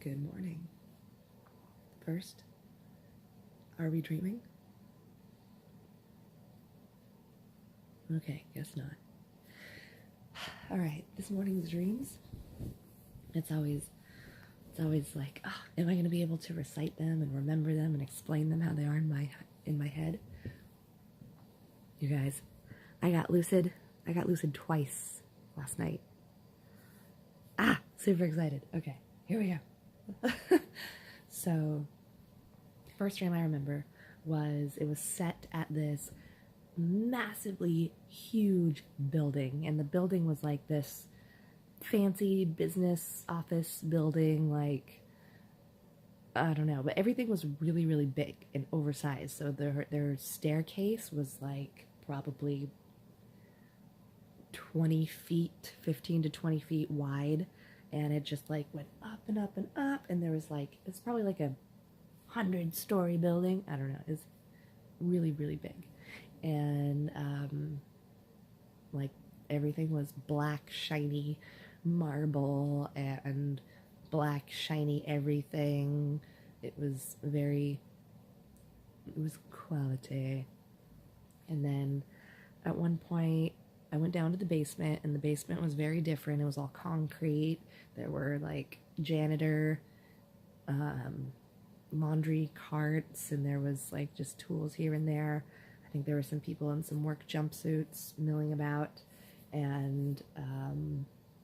Good morning. First, are we dreaming? Okay, guess not. All right, this morning's dreams. It's always like, oh, am I going to be able to recite them and remember them and explain them how they are in my head? You guys, I got lucid twice last night. Super excited. Okay, here we go. So, first dream I remember it was set at this massively huge building, and the building was like this fancy business office building, like, I don't know, but everything was really, really big and oversized. So their staircase was like probably 20 feet, 15 to 20 feet wide, and it just like went up and up and up, and there was like, it's probably like a 100-story building. I don't know, it's really, really big. And like everything was black shiny marble and black shiny everything. It was quality. And then at one point I went down to the basement, and the basement was very different. It was all concrete. There were like janitor laundry carts, and there was like just tools here and there. I think there were some people in some work jumpsuits milling about, and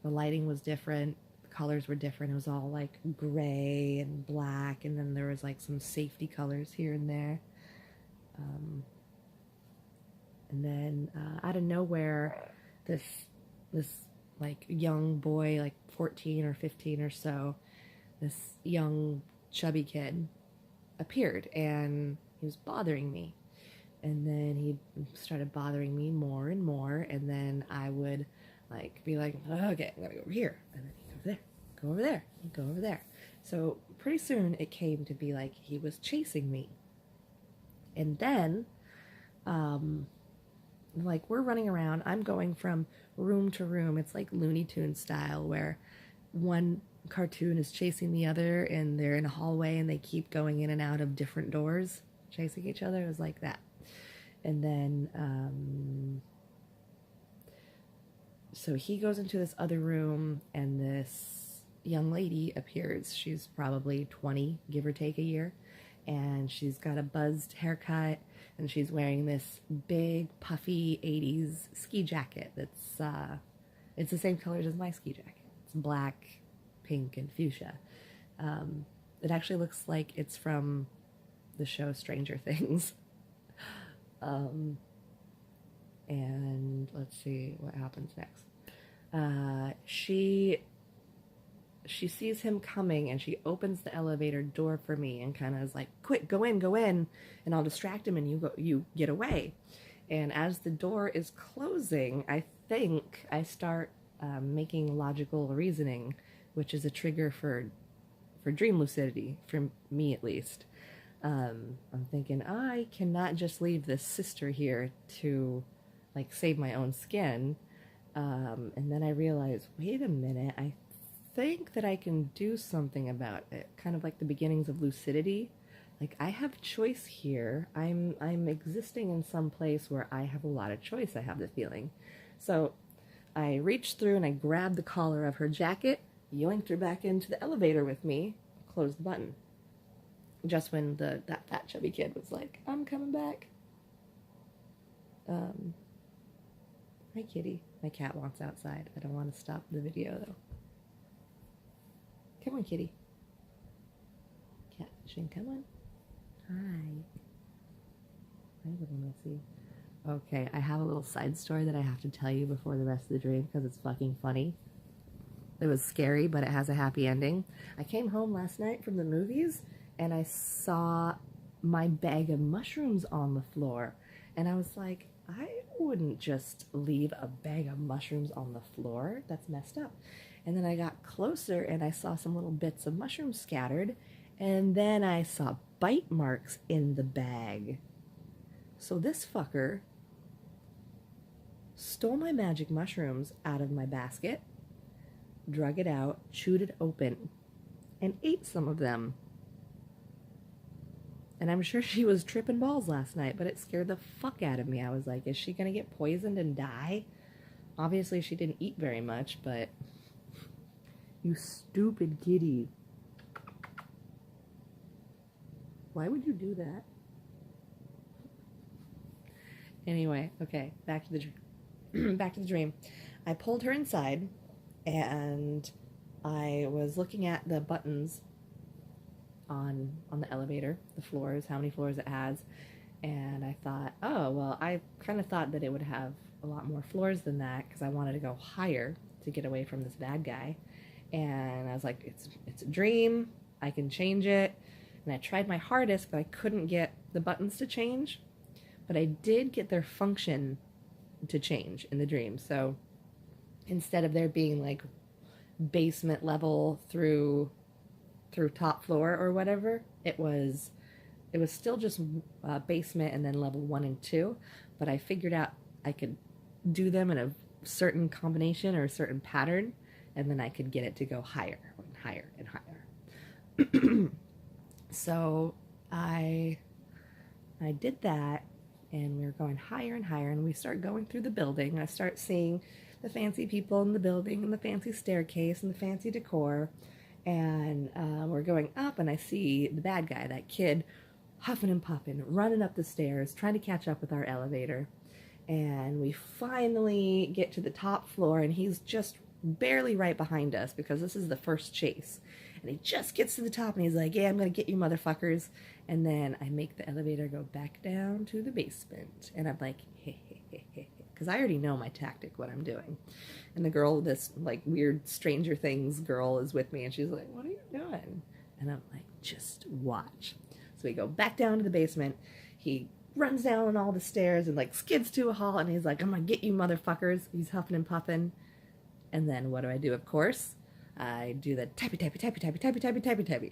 the lighting was different. The colors were different. It was all like gray and black, and then there was like some safety colors here and there. And then out of nowhere, this like young boy, like 14 or 15 or so, this young chubby kid appeared, and he was bothering me. And then he started bothering me more and more, and then I would like be like, okay, I'm gonna go over here, and then he'd go over there, he'd go over there. So pretty soon it came to be like he was chasing me. And then like we're running around, I'm going from room to room. It's like Looney Tunes style, where one cartoon is chasing the other, and they're in a hallway and they keep going in and out of different doors chasing each other. It was like that. And then so he goes into this other room, and this young lady appears. She's probably 20, give or take a year, and she's got a buzzed haircut, and she's wearing this big puffy 80s ski jacket that's it's the same colors as my ski jacket. It's black, pink, and fuchsia. It actually looks like it's from the show Stranger Things. And let's see what happens next. She sees him coming, and she opens the elevator door for me and kind of is like, quick, go in, and I'll distract him, and you get away. And as the door is closing, I think I start making logical reasoning, which is a trigger for dream lucidity, for me at least. I'm thinking, I cannot just leave this sister here to like save my own skin. And then I realize, wait a minute, I think that I can do something about it. Kind of like the beginnings of lucidity. Like, I have choice here. I'm existing in some place where I have a lot of choice, I have the feeling. So I reached through and I grabbed the collar of her jacket, yoinked her back into the elevator with me, closed the button. Just when that fat chubby kid was like, I'm coming back. Hi, kitty. My cat wants outside. I don't want to stop the video, though. Come on, kitty. Catfishing, come on. Hi. Hi, little missy. Okay, I have a little side story that I have to tell you before the rest of the dream, because it's fucking funny. It was scary, but it has a happy ending. I came home last night from the movies, and I saw my bag of mushrooms on the floor. And I was like, I wouldn't just leave a bag of mushrooms on the floor. That's messed up. And then I got closer, and I saw some little bits of mushrooms scattered. And then I saw bite marks in the bag. So this fucker stole my magic mushrooms out of my basket, drug it out, chewed it open, and ate some of them. And I'm sure she was tripping balls last night, but it scared the fuck out of me. I was like, is she gonna get poisoned and die? Obviously she didn't eat very much, but you stupid kitty. Why would you do that? Anyway, okay, back to the dream. Back to the dream. I pulled her inside, and I was looking at the buttons on the elevator, the floors, how many floors it has, and I thought, oh, well, I kind of thought that it would have a lot more floors than that because I wanted to go higher to get away from this bad guy. And I was like, it's a dream, I can change it. And I tried my hardest, but I couldn't get the buttons to change. But I did get their function to change in the dream. So instead of there being like basement level through top floor or whatever, it was still just basement and then level 1 and 2. But I figured out I could do them in a certain combination or a certain pattern, and then I could get it to go higher and higher and higher. So I did that, and we were going higher and higher, and we start going through the building. I start seeing the fancy people in the building and the fancy staircase and the fancy decor, and we're going up, and I see the bad guy, that kid, huffing and puffing, running up the stairs, trying to catch up with our elevator. And we finally get to the top floor, and he's just barely right behind us because this is the first chase. And he just gets to the top, and he's like, yeah, I'm gonna get you motherfuckers. And then I make the elevator go back down to the basement, and I'm like, hey, because I already know my tactic, what I'm doing. And the girl, this like weird Stranger Things girl, is with me, and she's like, what are you doing? And I'm like, just watch. So we go back down to the basement. He runs down all the stairs and like skids to a halt, and he's like, I'm gonna get you motherfuckers. He's huffing and puffing. And then what do? Of course, I do the tappy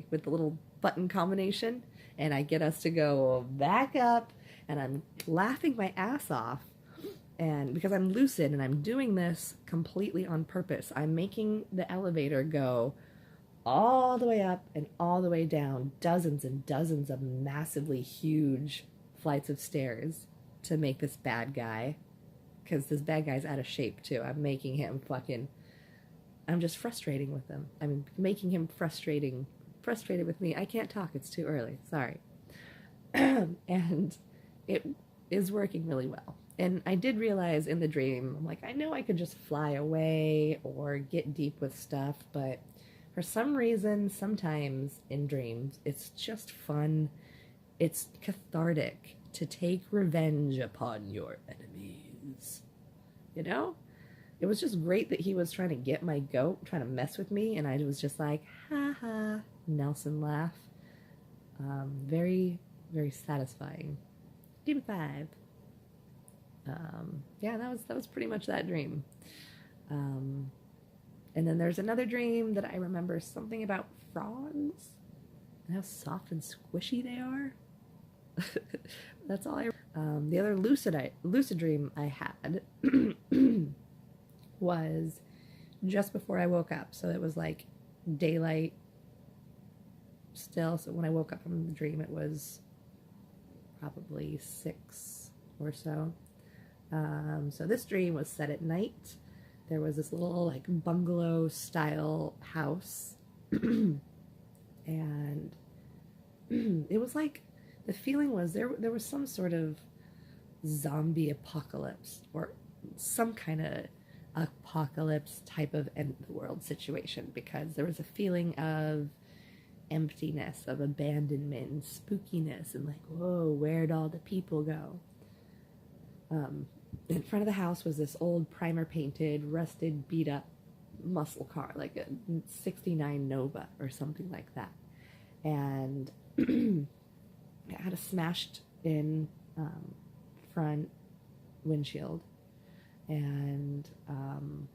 with the little button combination, and I get us to go back up, and I'm laughing my ass off. And because I'm lucid and I'm doing this completely on purpose, I'm making the elevator go all the way up and all the way down, dozens and dozens of massively huge flights of stairs to make this bad guy, because this bad guy's out of shape too. I'm making him I'm just frustrating with him. I'm making him frustrated with me. I can't talk, it's too early, sorry. And it is working really well. And I did realize in the dream, I'm like, I know I could just fly away or get deep with stuff, but for some reason, sometimes in dreams, it's just fun. It's cathartic to take revenge upon your enemies. You know? It was just great that he was trying to get my goat, trying to mess with me, and I was just like, ha ha, Nelson laugh. Very, very satisfying. Dream 5. Yeah, that was pretty much that dream. And then there's another dream that I remember, something about frogs and how soft and squishy they are. That's all I. The other lucid dream I had was just before I woke up. So it was like daylight still. So when I woke up from the dream, it was probably 6 or so. So this dream was set at night. There was this little like bungalow style house, and it was like, the feeling was there was some sort of zombie apocalypse or some kind of apocalypse type of end of the world situation, because there was a feeling of emptiness, of abandonment and spookiness, and like, whoa, where'd all the people go? In front of the house was this old primer painted, rusted, beat up muscle car, like a 69 Nova or something like that. And it had a smashed in front windshield. And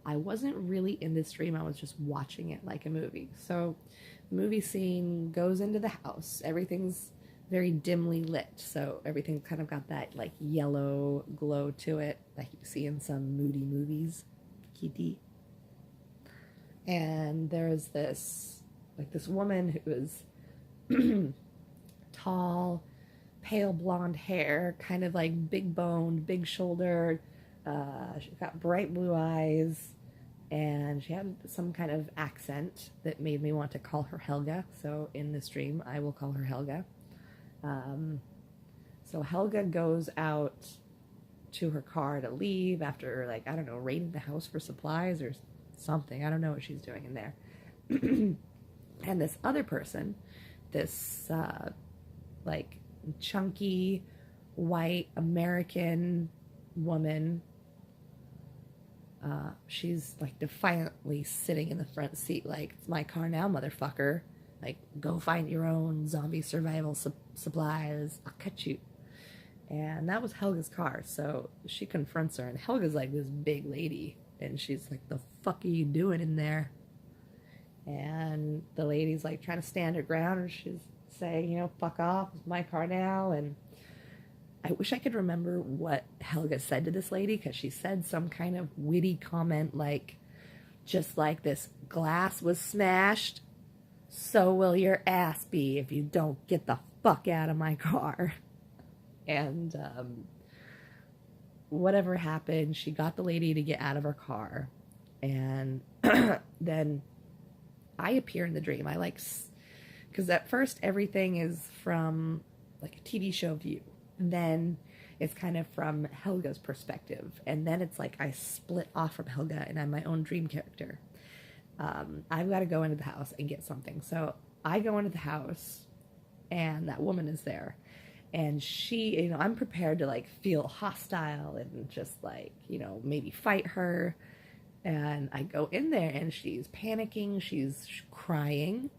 I wasn't really in this dream, I was just watching it like a movie. So the movie scene goes into the house, everything's very dimly lit, so everything kind of got that like yellow glow to it that you see in some moody movies. Kitty. And there's this like this woman who was tall, pale blonde hair, kind of like big boned, big shouldered. She got bright blue eyes, and she had some kind of accent that made me want to call her Helga. So in this dream, I will call her Helga. So Helga goes out to her car to leave after, like, I don't know, raiding the house for supplies or something. I don't know what she's doing in there. And this other person, this like chunky white American woman, she's like defiantly sitting in the front seat like, it's my car now, motherfucker. Like, go find your own zombie survival supplies. I'll cut you. And that was Helga's car. So she confronts her, and Helga's like this big lady, and she's like, the fuck are you doing in there? And the lady's like trying to stand her ground, and she's saying, you know, fuck off, it's my car now. And I wish I could remember what Helga said to this lady, because she said some kind of witty comment like, just like this glass was smashed, so will your ass be if you don't get the fuck out of my car. And whatever happened, she got the lady to get out of her car. And then I appear in the dream. I like, because at first everything is from like a TV show view. And then it's kind of from Helga's perspective. And then it's like I split off from Helga and I'm my own dream character. I've got to go into the house and get something. So I go into the house and that woman is there. And she, you know, I'm prepared to like feel hostile and just like, you know, maybe fight her. And I go in there and she's panicking, she's crying,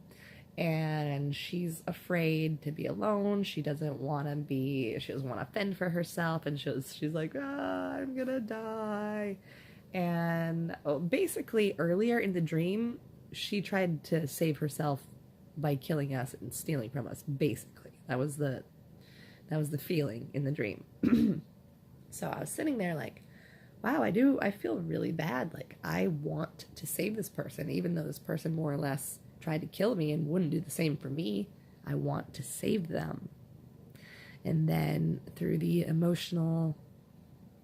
and she's afraid to be alone. She doesn't want to fend for herself. And she's like, I'm gonna die. And basically earlier in the dream, she tried to save herself by killing us and stealing from us. Basically, that was the feeling in the dream. So I was sitting there like, wow, I feel really bad. Like, I want to save this person, even though this person more or less tried to kill me and wouldn't do the same for me. I want to save them. And then through the emotional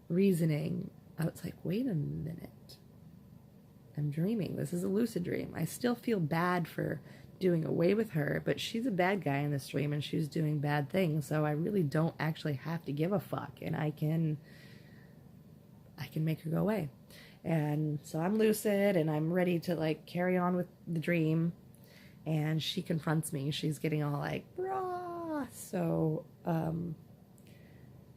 reasoning, I was like, wait a minute. I'm dreaming. This is a lucid dream. I still feel bad for doing away with her, but she's a bad guy in this dream and she's doing bad things, so I really don't actually have to give a fuck, and I can make her go away. And so I'm lucid and I'm ready to like carry on with the dream, and she confronts me. She's getting all like, brah. So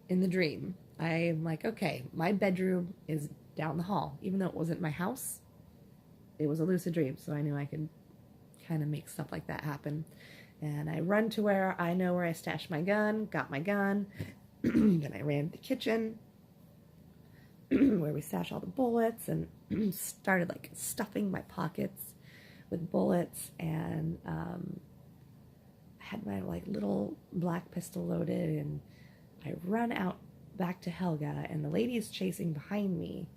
in the dream, I'm like, okay, my bedroom is down the hall. Even though it wasn't my house, it was a lucid dream, so I knew I could kind of make stuff like that happen. And I run to where I know where I stashed my gun, got my gun. Then I ran to the kitchen where we stashed all the bullets, and started like stuffing my pockets with bullets. And I had my like little black pistol loaded, and I run out back to Helga, and the lady is chasing behind me.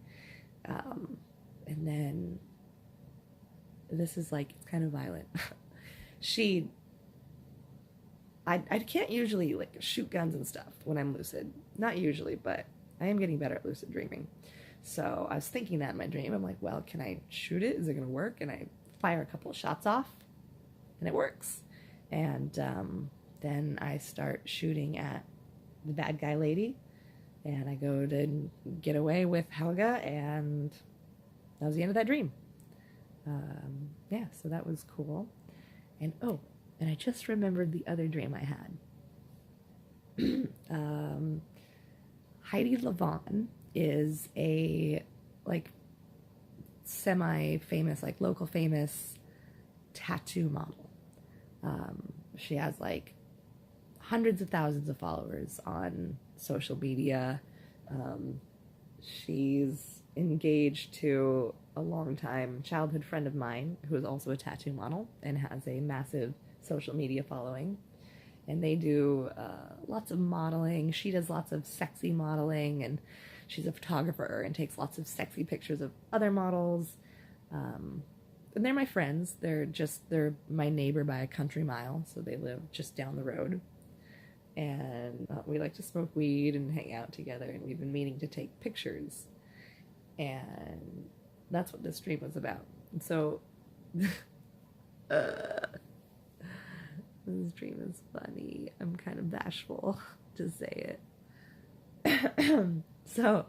And then this is like, it's kind of violent. I can't usually like shoot guns and stuff when I'm lucid. Not usually, but I am getting better at lucid dreaming. So I was thinking that in my dream. I'm like, well, can I shoot it? Is it going to work? And I fire a couple of shots off, and it works. And then I start shooting at the bad guy lady, and I go to get away with Helga, and that was the end of that dream. Yeah, so that was cool. And and I just remembered the other dream I had. Heidi Lavon is a like semi-famous, like local famous tattoo model. She has like hundreds of thousands of followers on social media. She's engaged to a longtime childhood friend of mine who is also a tattoo model and has a massive social media following. And they do lots of modeling. She does lots of sexy modeling, and she's a photographer and takes lots of sexy pictures of other models. and they're my friends. They're my neighbor by a country mile, so they live just down the road. And we like to smoke weed and hang out together, and we've been meaning to take pictures. And that's what this dream was about. And so, this dream is funny. I'm kind of bashful to say it. So,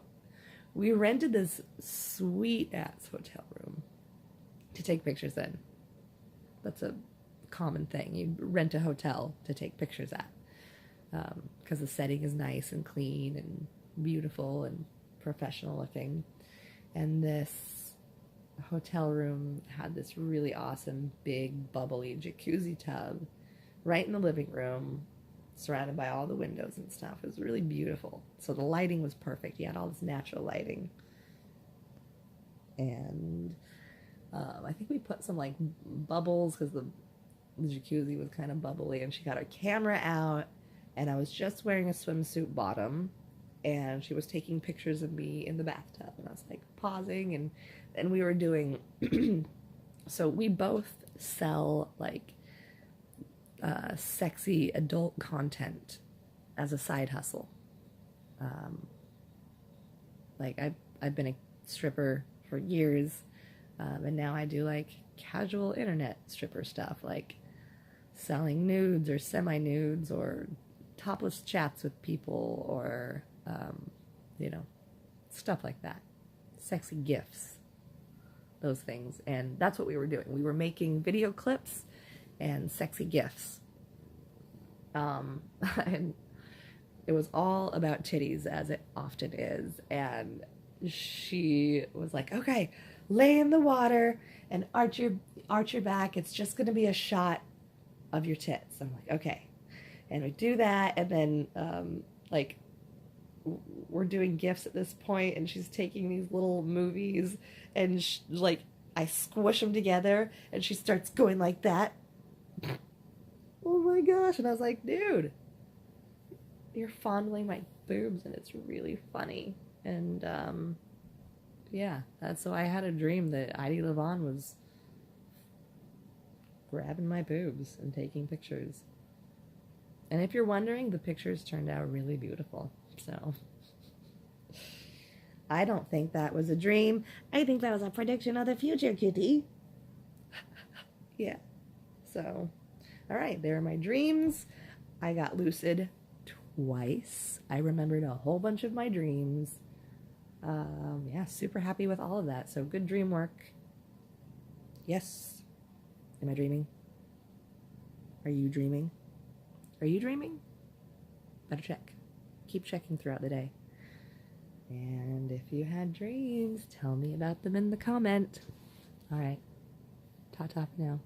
we rented this sweet-ass hotel room to take pictures in. That's a common thing. You rent a hotel to take pictures at. Because the setting is nice and clean and beautiful and professional looking. And this hotel room had this really awesome, big, bubbly jacuzzi tub right in the living room, surrounded by all the windows and stuff. It was really beautiful. So the lighting was perfect. You had all this natural lighting. And I think we put some like bubbles because the jacuzzi was kind of bubbly, and she got her camera out, and I was just wearing a swimsuit bottom, and she was taking pictures of me in the bathtub, and I was like pausing, and we were doing so we both sell like sexy adult content as a side hustle. Like I've been a stripper for years, and now I do like casual internet stripper stuff, like selling nudes or semi-nudes or topless chats with people, or stuff like that, sexy gifts, those things. And that's what we were doing. We were making video clips and sexy gifts, and it was all about titties, as it often is. And she was like, okay, lay in the water and arch your back. It's just going to be a shot of your tits. I'm like, okay. And we do that, and then like we're doing gifts at this point, and she's taking these little movies, and like I squish them together, and she starts going like that. Oh my gosh. And I was like, dude, you're fondling my boobs, and it's really funny. And yeah, so I had a dream that Heidi Levon was grabbing my boobs and taking pictures. And if you're wondering, the pictures turned out really beautiful. So I don't think that was a dream. I think that was a prediction of the future, kitty. Yeah. So, all right, there are my dreams. I got lucid twice. I remembered a whole bunch of my dreams. Yeah, super happy with all of that. So good dream work. Yes. Am I dreaming? Are you dreaming? Are you dreaming? Better check. Keep checking throughout the day. And if you had dreams, tell me about them in the comment. All right. Ta-ta for now.